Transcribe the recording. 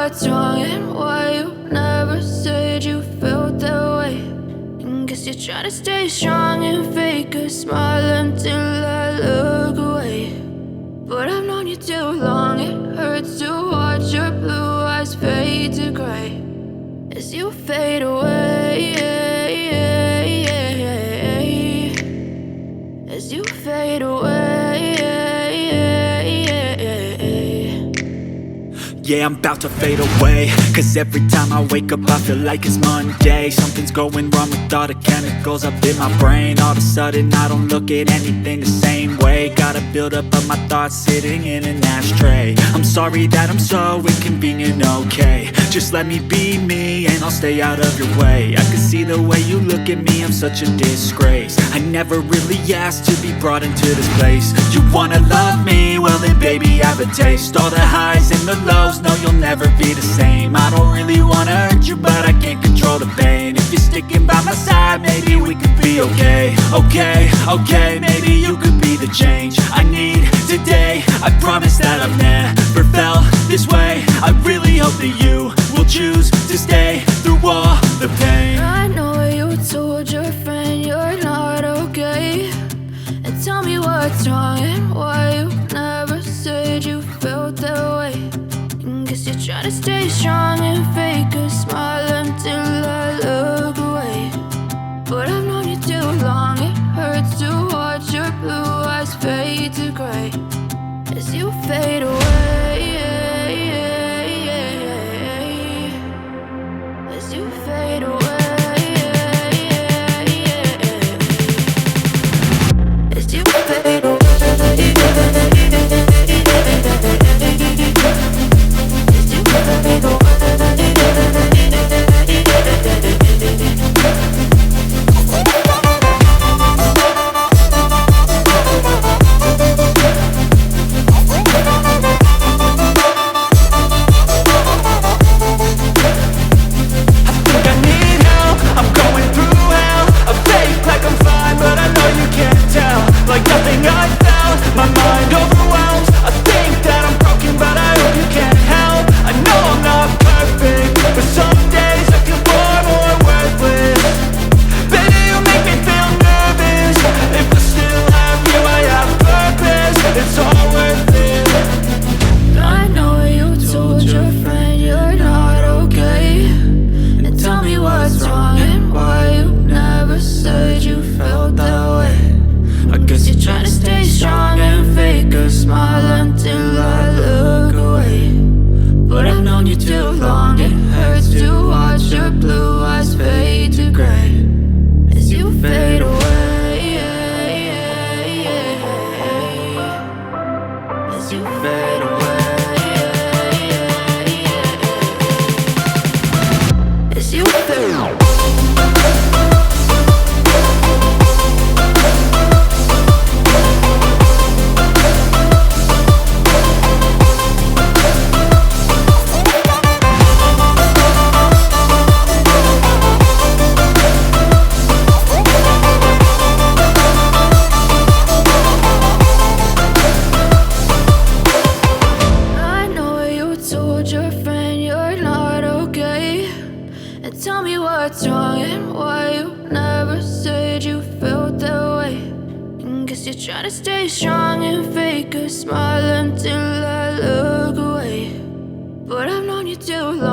what's wrong and why you never said you felt that way. And guess you're trying to stay strong and fake a smile until I look away. But I've known you too long, it hurts to watch your blue eyes fade to gray as you fade away, as you fade away. Yeah, I'm about to fade away, cause every time I wake up I feel like it's Monday. Something's going wrong with all the chemicals up in my brain. All of a sudden I don't look at anything the same way. Gotta build up of my thoughts sitting in an ashtray. I'm sorry that I'm so inconvenient, okay. Just let me be me and I'll stay out of your way. I can see the way you look at me, I'm such a disgrace. I never really asked to be brought into this place. You wanna love me? Well then baby I have a taste. All the highs and the lows, no you'll never be the same. I don't really wanna hurt you but I can't control the pain. If you're sticking by my side maybe we could be okay. Okay, maybe you could be the change I need today. I promise that I've never felt this way. I really hope that you will choose to stay through all the pain. I know you told your friend you're not okay, and tell me what's wrong and why you never said you felt that way. And guess you're trying to stay strong and fake a smile until I look away. But I've known you too long, it hurts to watch your blue eyes fade to gray as you fade away, as you fade away, as you fade away. Tell me what's wrong and why you never said you felt that way. And guess you're trying to stay strong and fake a smile until I look away. But I've known you too long.